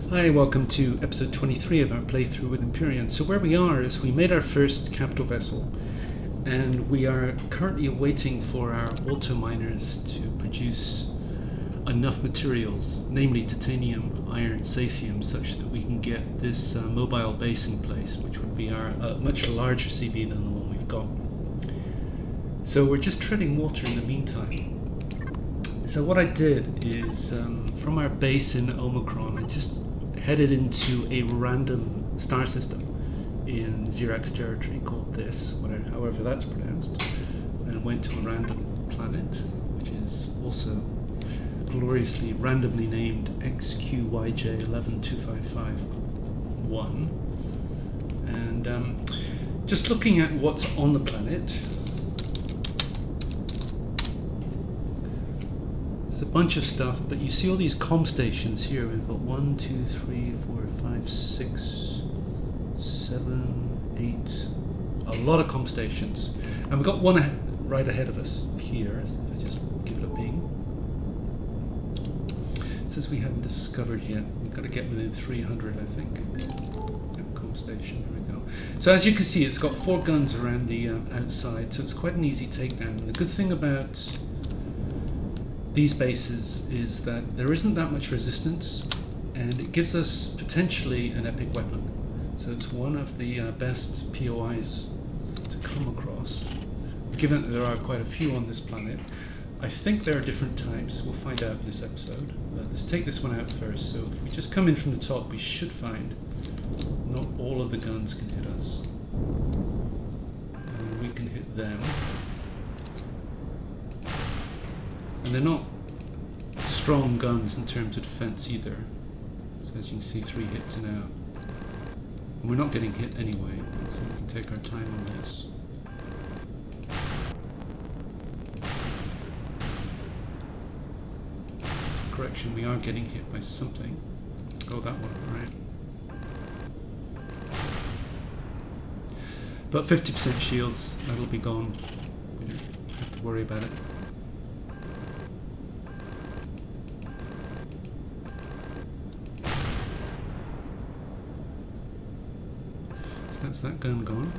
Hi, welcome to episode 23 of our playthrough with Empyrion. So where we are is we made our first capital vessel and we are currently waiting for our autominers to produce enough materials, namely titanium, iron, saphium, such that we can get this mobile base in place, which would be our much larger CV than the one we've got. So we're just treading water in the meantime. So what I did is, from our base in Omicron, I just headed into a random star system in Xirax territory called this, however that's pronounced, and went to a random planet, which is also gloriously randomly named XQYJ11255-1. And just looking at what's on the planet, there's a bunch of stuff, but you see all these com stations here. We've got 1, 2, 3, 4, 5, 6, 7, 8. A lot of com stations. And we've got one right ahead of us here. If I just give it a ping. It says we haven't discovered yet. We've got to get within 300, I think. Yep, com station, here we go. So as you can see, it's got 4 guns around the outside, so it's quite an easy takedown. The good thing about these bases is that there isn't that much resistance, and it gives us potentially an epic weapon. So it's one of the best POIs to come across, given that there are quite a few on this planet. I think there are different types. We'll find out in this episode. But let's take this one out first. So if we just come in from the top, we should find not all of the guns can hit us. And we can hit them. And they're not strong guns in terms of defense either. So as you can see, 3 hits and out. And we're not getting hit anyway, so we can take our time on this. Correction, we are getting hit by something. Oh, that one, right. But 50% shields, that'll be gone. We don't have to worry about it. That's that gun gone.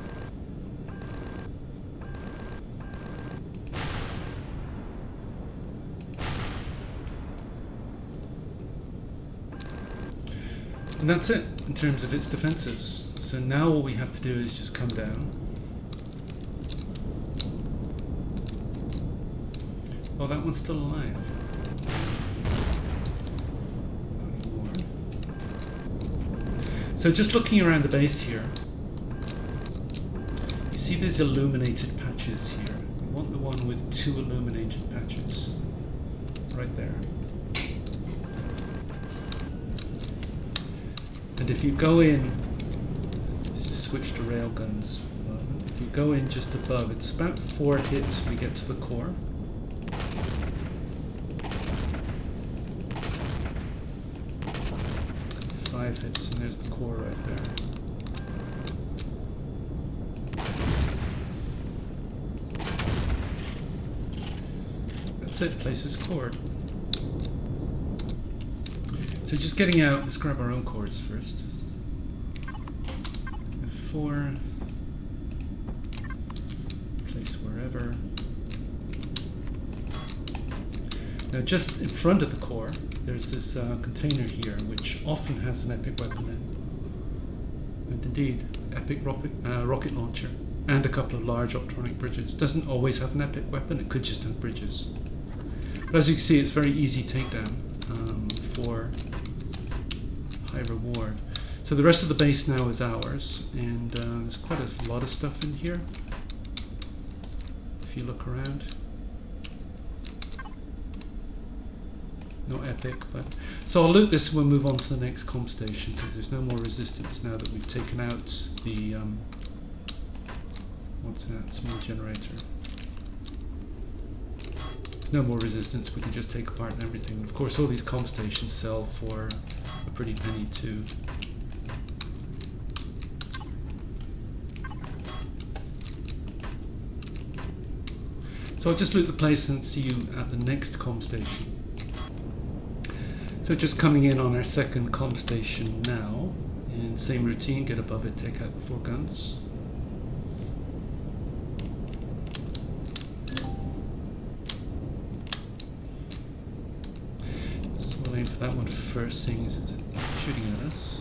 And that's it in terms of its defenses. So now all we have to do is just come down. Oh, that one's still alive. Not anymore. So just looking around the base here, see these illuminated patches here. We want the one with 2 illuminated patches. Right there. And if you go in, let's just switch to railguns. If you go in just above, it's about 4 hits we get to the core. And 5 hits, and there's the core right there. That's it, place is cored. So just getting out, let's grab our own cores first. F4, place wherever. Now just in front of the core, there's this container here, which often has an epic weapon in. And indeed, epic rocket launcher, and a couple of large optronic bridges. Doesn't always have an epic weapon, it could just have bridges. But as you can see, it's very easy takedown for high reward. So the rest of the base now is ours, and there's quite a lot of stuff in here if you look around. Not epic, but so I'll loot this and we'll move on to the next com station, because there's no more resistance now that we've taken out the what's that, small generator. There's no more resistance, we can just take apart and everything. Of course, all these com stations sell for a pretty penny too. So I'll just loot the place and see you at the next com station. So just coming in on our second com station now, and same routine, get above it, take out the 4 guns. So we'll aim for that one first, seeing as it's shooting at us.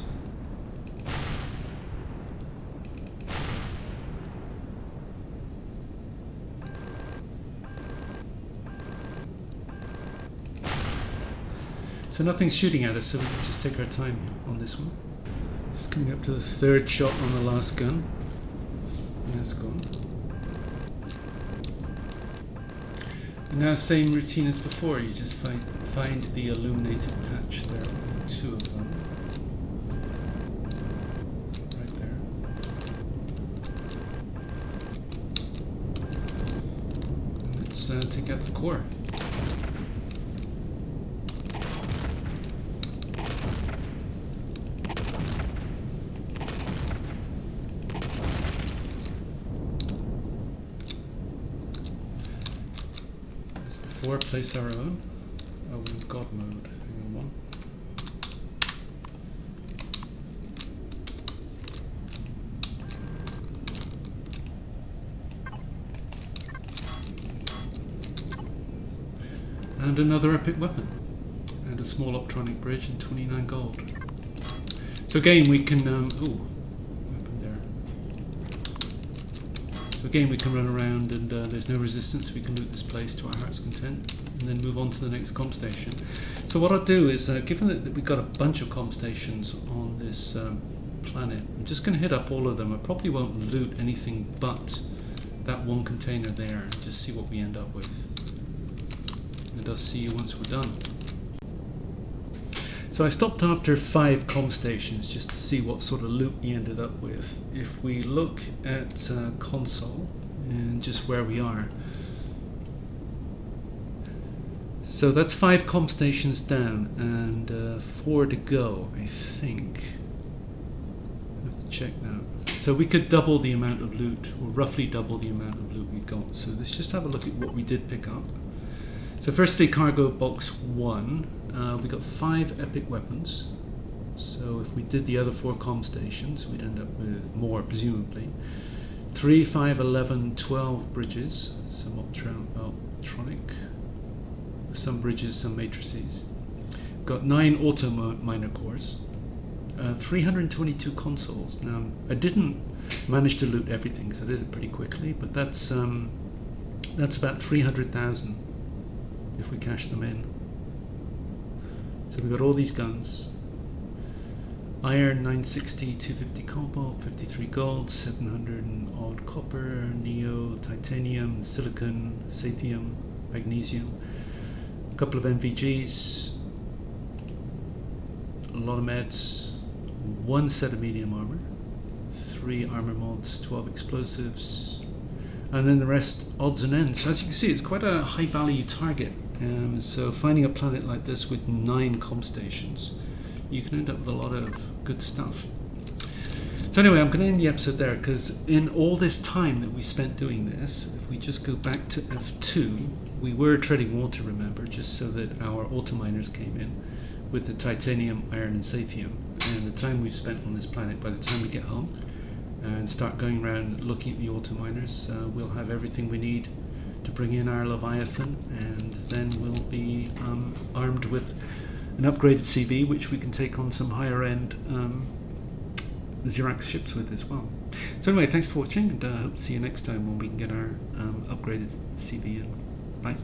So nothing's shooting at us, so we can just take our time on this one. Just coming up to the 3rd shot on the last gun. And that's gone. And now same routine as before, you just find the illuminated patch there, 2 of them. Right there. And let's take out the core. Before, place our own. Oh, we're in God mode. Hang on one. And another epic weapon. And a small optronic bridge and 29 gold. So again, we can. Again, we can run around and there's no resistance. We can loot this place to our heart's content and then move on to the next com station. So what I'll do is, given that we've got a bunch of com stations on this planet, I'm just going to hit up all of them. I probably won't loot anything but that one container there and just see what we end up with. And I'll see you once we're done. So I stopped after 5 com stations just to see what sort of loot we ended up with. If we look at console and just where we are. So that's 5 com stations down and 4 to go, I think. I have to check now. So we could double the amount of loot, or roughly double the amount of loot we got. So let's just have a look at what we did pick up. So firstly, cargo box 1. We got 5 epic weapons. So if we did the other 4 com stations, we'd end up with more, presumably. 3, 5, 11, 12 bridges. Some optronic. Some bridges, some matrices. Got 9 autominer cores. 322 consoles. Now, I didn't manage to loot everything because I did it pretty quickly, but that's about 300,000 if we cash them in. So we've got all these guns. Iron 960, 250 cobalt, 53 gold, 700 and odd copper, neo, titanium, silicon, sathium, magnesium. A couple of MVGs, a lot of meds, 1 set of medium armor, 3 armor mods, 12 explosives, and then the rest odds and ends. So as you can see, it's quite a high value target. So finding a planet like this with 9 com stations, you can end up with a lot of good stuff. So anyway, I'm going to end the episode there because in all this time that we spent doing this, if we just go back to F2, we were treading water, remember, just so that our autominers came in with the titanium, iron and sathium. And the time we've spent on this planet, by the time we get home and start going around looking at the autominers, we'll have everything we need to bring in our Leviathan, and then we'll be armed with an upgraded CV, which we can take on some higher end Xirax ships with as well. So anyway, thanks for watching, and I hope to see you next time when we can get our upgraded CV in. Bye.